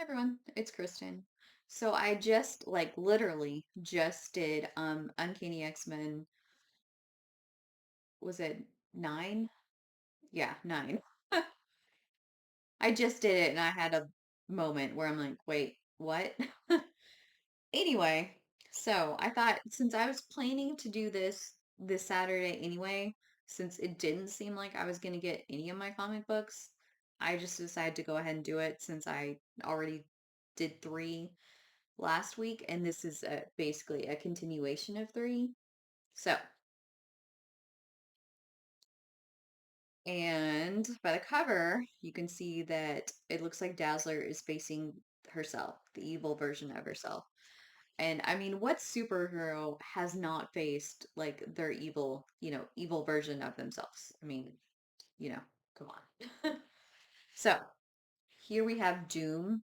Everyone, it's Kristen. So I just like literally just did Uncanny X-Men, was it 9? Yeah, 9. I just did it and I had a moment where I'm like, wait, what? Anyway, so I thought since I was planning to do this Saturday anyway, since it didn't seem like I was going to get any of my comic books, I just decided to go ahead and do it since I already did 3 last week, and this is basically a continuation of 3. So, and by the cover, you can see that it looks like Dazzler is facing herself, the evil version of herself. And I mean, what superhero has not faced like their evil, evil version of themselves? I mean, you know, come on. So, here we have Doom.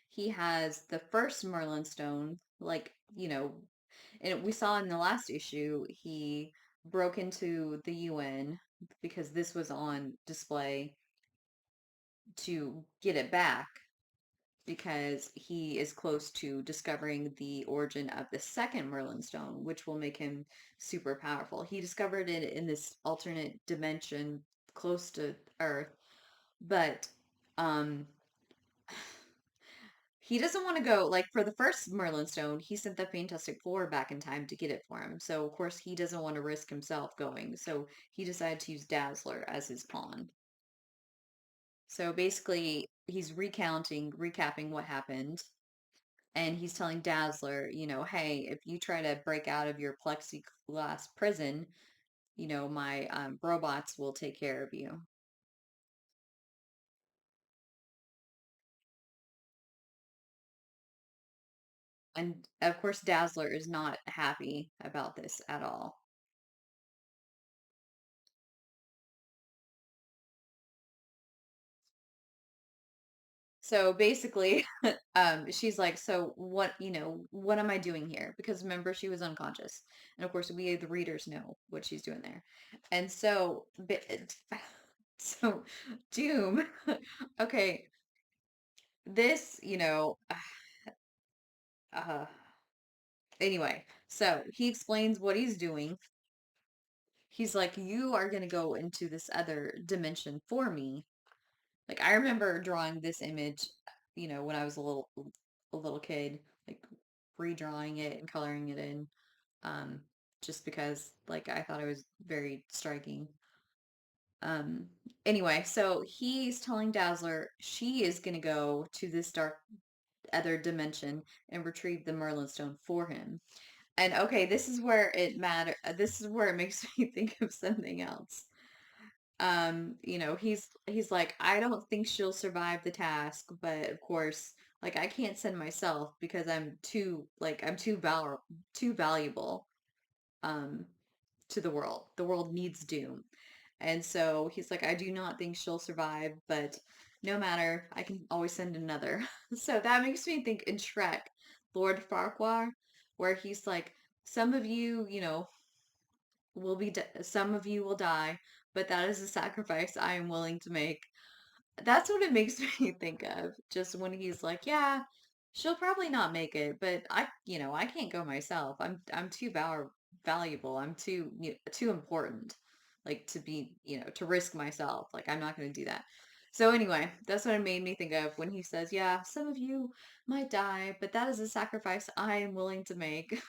He has the first Merlin stone, like, and we saw in the last issue, he broke into the UN because this was on display to get it back because he is close to discovering the origin of the second Merlin stone, which will make him super powerful. He discovered it in this alternate dimension close to Earth, but um he doesn't want to go like for the first Merlin stone, he sent the Fantastic Four back in time to get it for him. So of course he doesn't want to risk himself going. So he decided to use Dazzler as his pawn. So basically he's recapping what happened, and he's telling Dazzler, hey, if you try to break out of your plexiglass prison, my robots will take care of you. And of course Dazzler is not happy about this at all. So basically, she's like, so what, what am I doing here? Because remember, she was unconscious. And of course, we, the readers, know what she's doing there. And so, so Doom, okay, this, uh, anyway, so he explains what he's doing. He's like, you are going to go into this other dimension for me. Like I remember drawing this image, when I was a little kid, like redrawing it and coloring it in, um, just because like I thought it was very striking. Um, anyway, so he's telling Dazzler she is gonna go to this dark other dimension and retrieve the Merlin stone for him. And okay, this is where it matter. This is where it makes me think of something else. He's like, I don't think she'll survive the task, but of course, like I can't send myself because I'm too valuable um to the world. The world needs Doom. And so he's like, I do not think she'll survive, but no matter, I can always send another. So that makes me think in Shrek, Lord Farquhar, where he's like, some of you, some of you will die, but that is a sacrifice I am willing to make. That's what it makes me think of. Just when he's like, yeah, she'll probably not make it, but I can't go myself. I'm too valuable. I'm too important, like to be, to risk myself. Like I'm not going to do that. So anyway, that's what it made me think of when he says, yeah, some of you might die, but that is a sacrifice I am willing to make.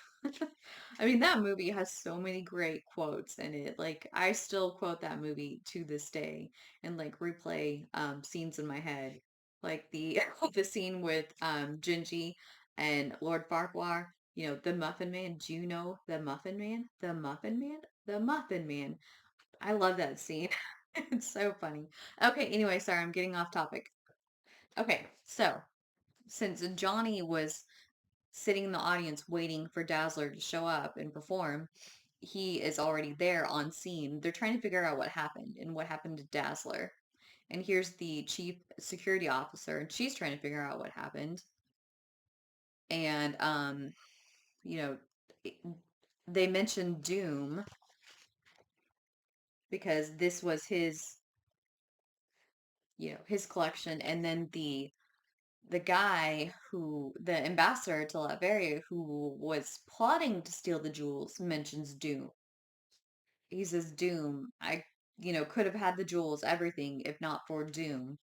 I mean, that movie has so many great quotes in it. Like I still quote that movie to this day and like replay scenes in my head. Like the the scene with Gingy and Lord Farquhar, the Muffin Man. Do you know the Muffin Man? The Muffin Man? The Muffin Man. I love that scene. It's so funny. Okay, anyway, sorry, I'm getting off topic. Okay, so since Johnny was sitting in the audience waiting for Dazzler to show up and perform, he is already there on scene. They're trying to figure out what happened and what happened to Dazzler. And here's the chief security officer, and she's trying to figure out what happened. And you know, they mentioned Doom because this was his collection, and then the guy the ambassador to Latveria who was plotting to steal the jewels mentions Doom. He says, Doom, could have had the jewels, everything, if not for Doom.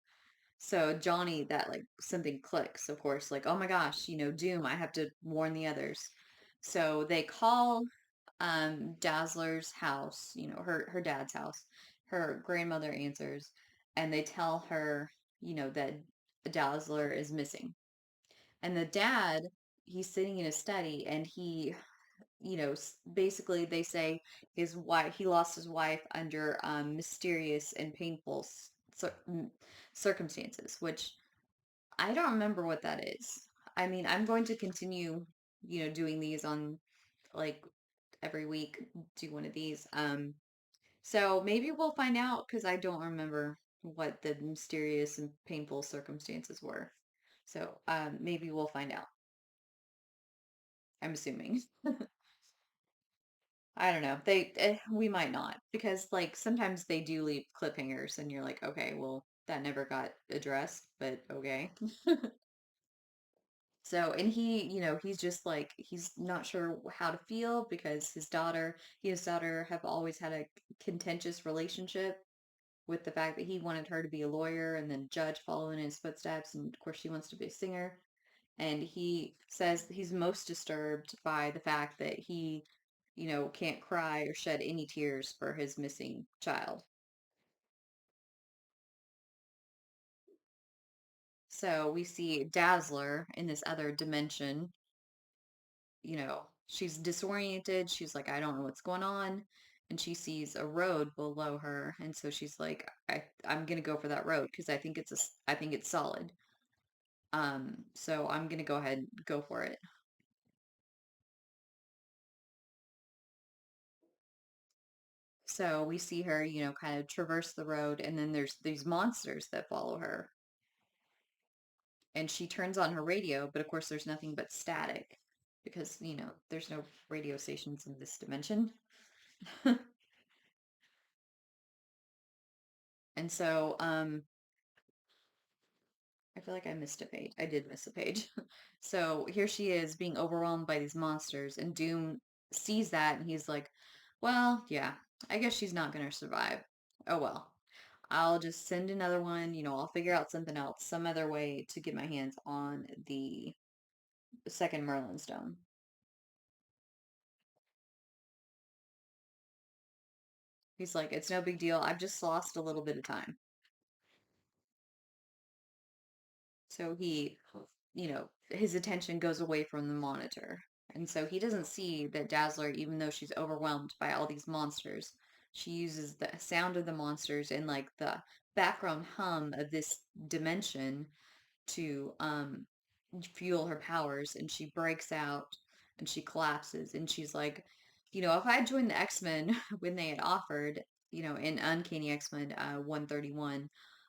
So Johnny, that like something clicks, of course, like, oh my gosh, Doom, I have to warn the others. So they call Dazzler's house, her dad's house. Her grandmother answers, and they tell her, that Dazzler is missing. And the dad, he's sitting in his study, and he, basically they say his wife, he lost his wife under mysterious and painful circumstances, which I don't remember what that is. I mean, I'm going to continue, doing these on like every week, do one of these. So maybe we'll find out because I don't remember what the mysterious and painful circumstances were. So maybe we'll find out. I'm assuming. I don't know. We might not because like sometimes they do leave cliffhangers and you're like, okay, well, that never got addressed, but okay. So, and he's just like, he's not sure how to feel because he and his daughter have always had a contentious relationship with the fact that he wanted her to be a lawyer and then judge following in his footsteps. And of course, she wants to be a singer. And he says he's most disturbed by the fact that he, can't cry or shed any tears for his missing child. So we see Dazzler in this other dimension, she's disoriented. She's like, I don't know what's going on. And she sees a road below her. And so she's like, I'm gonna go for that road because I think it's solid. So I'm gonna go ahead and go for it. So we see her, kind of traverse the road, and then there's these monsters that follow her. And she turns on her radio, but of course there's nothing but static because, there's no radio stations in this dimension. And so, I feel like I missed a page. I did miss a page. So here she is being overwhelmed by these monsters, and Doom sees that and he's like, well, yeah, I guess she's not going to survive. Oh well. I'll just send another one, I'll figure out something else, some other way to get my hands on the second Merlin stone. He's like, it's no big deal. I've just lost a little bit of time. So his attention goes away from the monitor. And so he doesn't see that Dazzler, even though she's overwhelmed by all these monsters, she uses the sound of the monsters and like the background hum of this dimension to fuel her powers, and she breaks out and she collapses and she's like, if I had joined the X-Men when they had offered, in Uncanny X-Men 131,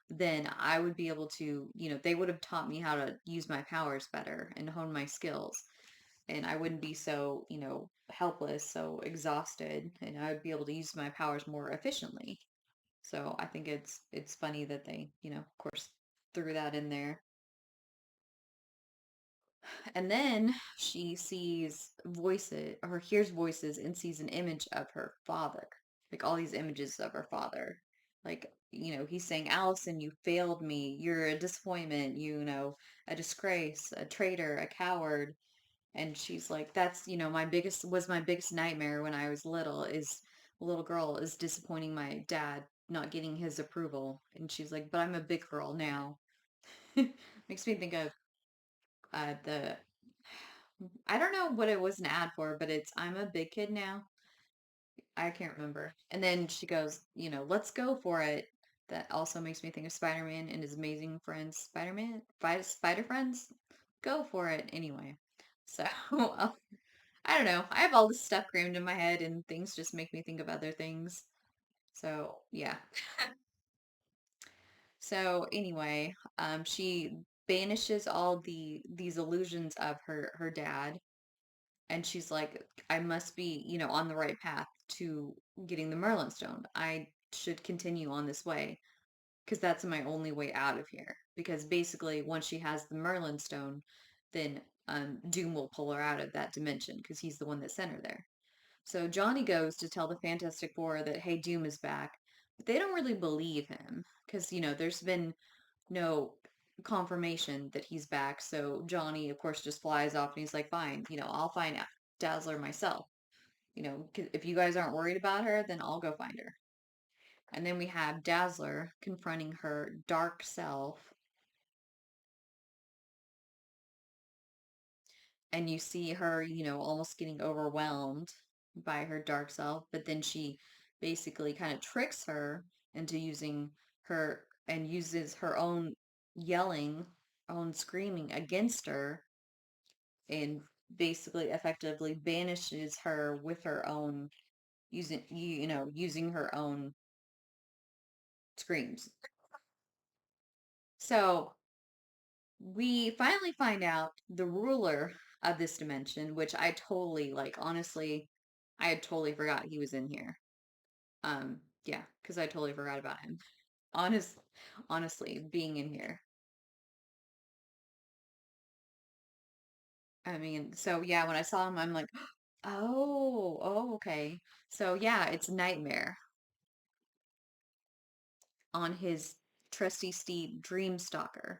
then I would be able to, they would have taught me how to use my powers better and hone my skills, and I wouldn't be so, helpless, so exhausted, and I would be able to use my powers more efficiently. So I think it's funny that they, of course, threw that in there. And then she sees voices or hears voices and sees an image of her father. Like all these images of her father. Like, he's saying, Allison, you failed me. You're a disappointment, a disgrace, a traitor, a coward. And she's like, that's, my biggest nightmare when I was little is a little girl is disappointing my dad, not getting his approval. And she's like, but I'm a big girl now. Makes me think of the I don't know what it was an ad for, but it's I'm a big kid now. I can't remember. And then she goes, let's go for it. That also makes me think of Spider-Man and his amazing friends, Spider-Man, Spider Friends. Go for it anyway. So, I don't know. I have all this stuff crammed in my head and things just make me think of other things. So, yeah. So, anyway, she banishes all these illusions of her dad, and she's like, I must be, on the right path to getting the Merlin stone. I should continue on this way because that's my only way out of here. because basically once she has the Merlin stone, then Doom will pull her out of that dimension because he's the one that sent her there. So Johnny goes to tell the Fantastic Four that, hey, Doom is back, but they don't really believe him because, there's been no confirmation that he's back. So Johnny, of course, just flies off and he's like, fine, I'll find Dazzler myself. If you guys aren't worried about her, then I'll go find her. And then we have Dazzler confronting her dark self, and you see her, almost getting overwhelmed by her dark self, but then she basically kind of tricks her into using her and uses her own yelling, own screaming against her, and basically effectively banishes her with her own using her own screams. So we finally find out the ruler of this dimension, which I totally like. Honestly, I had totally forgot he was in here. Yeah, because I totally forgot about him. Honest, honestly, being in here. I mean, so yeah, when I saw him, I'm like, oh, okay. So yeah, it's Nightmare on his trusty steed, Dreamstalker.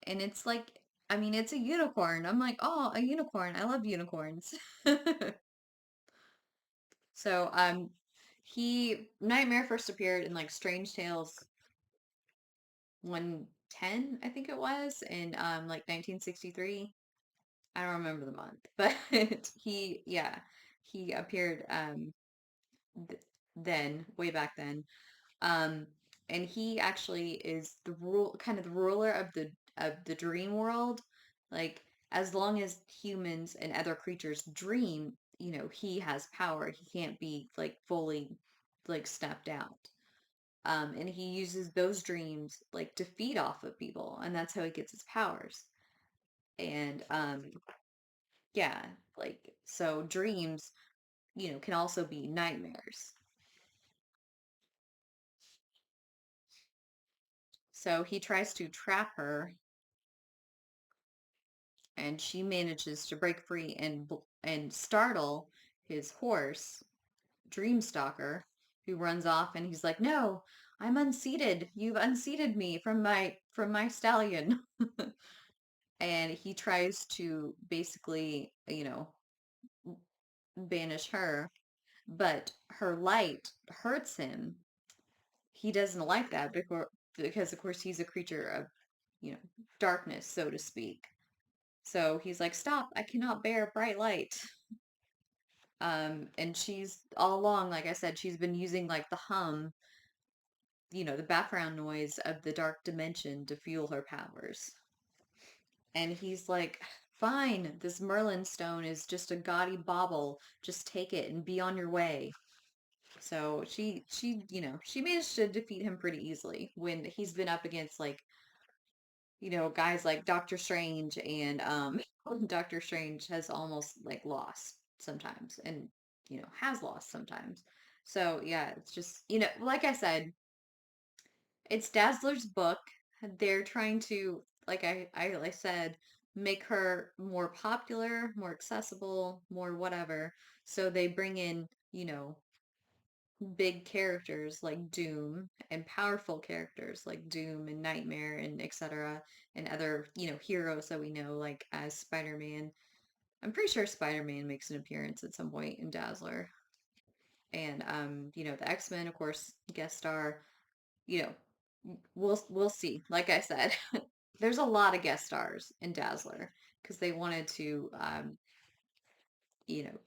And it's like, I mean, it's a unicorn. I'm like, oh, a unicorn. I love unicorns. So, Nightmare first appeared in like Strange Tales 110, I think it was, in like 1963. I don't remember the month, but yeah, he appeared th then, way back then. Um, and he actually is kind of the ruler of the dream world. Like, as long as humans and other creatures dream, he has power. He can't be like fully like snuffed out. And he uses those dreams like to feed off of people, and that's how he gets his powers. And yeah, like so dreams, can also be nightmares. So he tries to trap her, and she manages to break free and startle his horse, Dreamstalker, who runs off, and he's like, "No, I'm unseated. You've unseated me from my stallion." And he tries to basically, banish her, but her light hurts him. He doesn't like that because of course he's a creature of, you know, darkness, so to speak. So he's like, "Stop, I cannot bear bright light." And she's all along, like I said, she's been using like the hum, the background noise of the dark dimension to fuel her powers. And he's like, "Fine, this Merlin stone is just a gaudy bauble. Just take it and be on your way." So she managed to defeat him pretty easily when he's been up against like, guys like Doctor Strange, and Doctor Strange has almost like lost sometimes, and has lost sometimes. So yeah, it's just, like I said, it's Dazzler's book. They're trying to, like I said, make her more popular, more accessible, more whatever. So they bring in, big characters like Doom, and powerful characters like Doom and Nightmare and etc., and other, heroes that we know, like as Spider-Man. I'm pretty sure Spider-Man makes an appearance at some point in Dazzler. And the X-Men, of course, guest star. You know, we'll see. Like I said, there's a lot of guest stars in Dazzler because they wanted to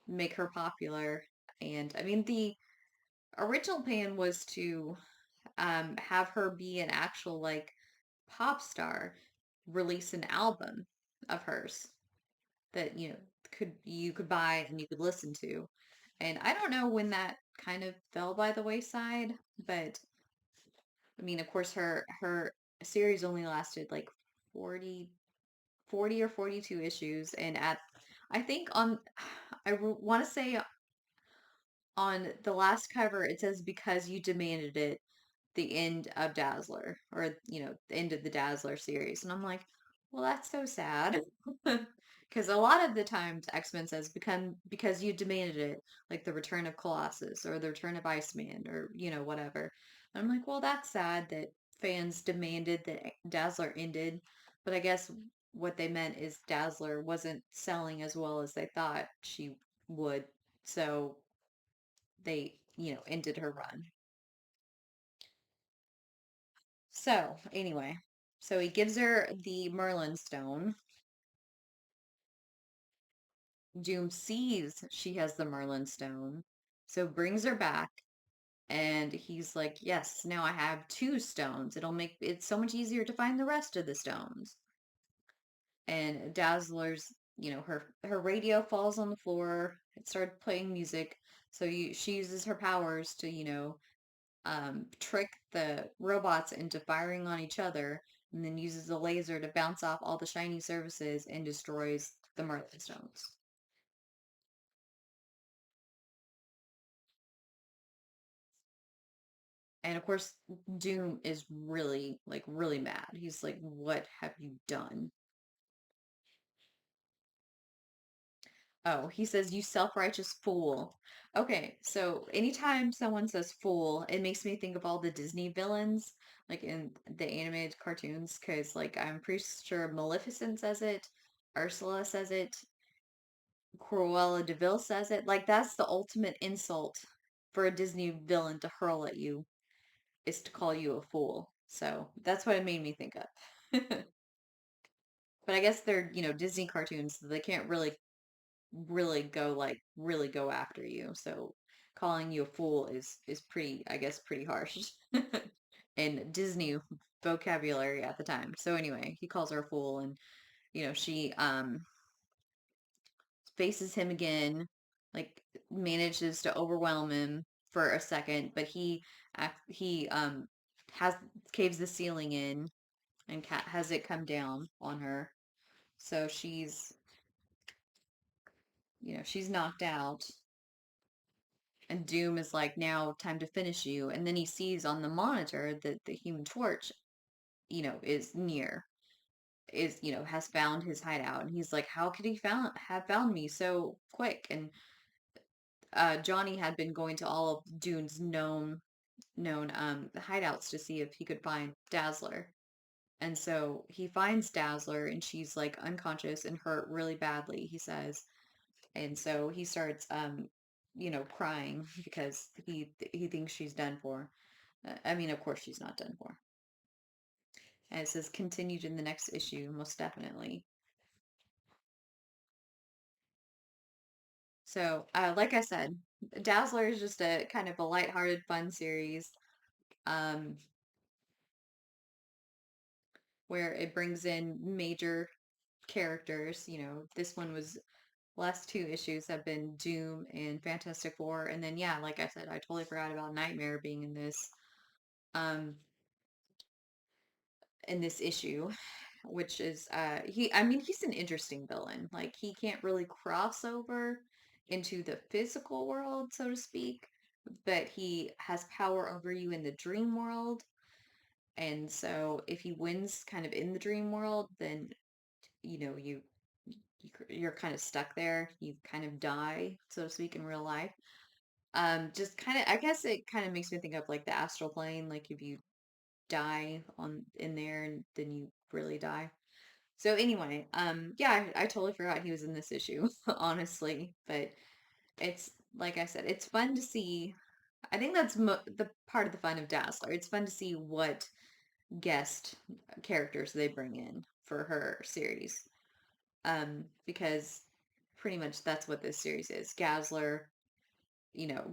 make her popular. And I mean, the original plan was to have her be an actual like pop star, release an album of hers that you could buy and you could listen to. And I don't know when that kind of fell by the wayside, but I mean, of course, her series only lasted like 40 40 or 42 issues, and I think I want to say on the last cover it says, "Because you demanded it." the end of Dazzler, or the end of the Dazzler series. And I'm like, well, that's so sad. Because a lot of the times X-Men says become because you demanded it, like the return of Colossus or the return of Iceman or whatever. And I'm like, well, that's sad that fans demanded that Dazzler ended, but I guess what they meant is Dazzler wasn't selling as well as they thought she would, so they ended her run. So, anyway, so he gives her the Merlin stone. Doom sees she has the Merlin stone, so brings her back, and he's like, "Yes, now I have two stones. It'll make it so much easier to find the rest of the stones." And Dazzler's, her radio falls on the floor. It started playing music, so she uses her powers to, trick the robots into firing on each other, and then uses a laser to bounce off all the shiny surfaces and destroys the Merlin stones. And of course, Doom is really, like, really mad. He's like, "What have you done?" Oh, he says, "You self-righteous fool." Okay, so anytime someone says fool, it makes me think of all the Disney villains, like in the animated cartoons, because, like, I'm pretty sure Maleficent says it, Ursula says it, Cruella de Vil says it. Like, that's the ultimate insult for a Disney villain to hurl at you, is to call you a fool. So that's what it made me think of. But I guess they're, Disney cartoons, so they can't really go after you. So calling you a fool is pretty, I guess, pretty harsh in Disney vocabulary at the time. So anyway, he calls her a fool, and she faces him again, like manages to overwhelm him for a second, but he has caves the ceiling in and has it come down on her. So she's knocked out, and Doom is like, "Now time to finish you." And then he sees on the monitor that the Human Torch, is near, has found his hideout, and he's like, "How could he have found me so quick?" And Johnny had been going to all of Doom's known hideouts to see if he could find Dazzler. And so he finds Dazzler, and she's like unconscious and hurt really badly, he says. And so he starts crying because he thinks she's done for. I mean, of course she's not done for. And it says continued in the next issue, most definitely. So, like I said, Dazzler is just a kind of a lighthearted, fun series, um, where it brings in major characters. This one was last two issues have been Doom and Fantastic Four, and then yeah, like I said, I totally forgot about Nightmare being um in this issue, which is I mean, he's an interesting villain. Like, he can't really cross over into the physical world, so to speak, but he has power over you in the dream world. And so if he wins kind of in the dream world, then you're kind of stuck there. You kind of die, so to speak, in real life. Just kind of, I guess it kind of makes me think of like the astral plane. Like, if you die on in there, and then you really die. So anyway, yeah, I totally forgot he was in this issue, honestly. But it's like I said, it's fun to see. I think that's the part of the fun of Dazzler. It's fun to see what guest characters they bring in for her series. Because pretty much that's what this series is. Dazzler,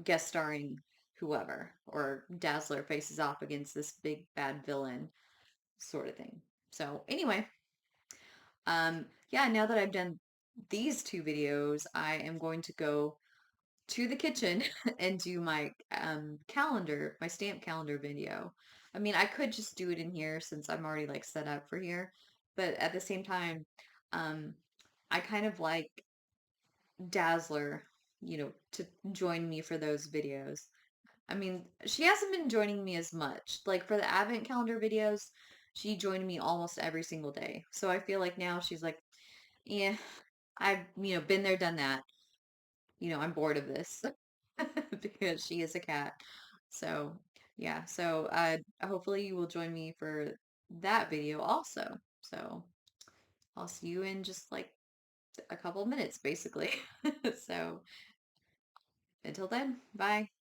guest starring whoever, or Dazzler faces off against this big bad villain sort of thing. So anyway, yeah, now that I've done these two videos, I am going to go to the kitchen and do my calendar, my stamp calendar video. I mean, I could just do it in here since I'm already like set up for here, but at the same time, um, I kind of like Dazzler, to join me for those videos. I mean, she hasn't been joining me as much. Like for the advent calendar videos, she joined me almost every single day. So I feel like now she's like, yeah, I've, been there, done that. I'm bored of this because she is a cat. So, yeah. So, hopefully you will join me for that video also. So, I'll see you in just like a couple minutes, basically. So, until then, bye.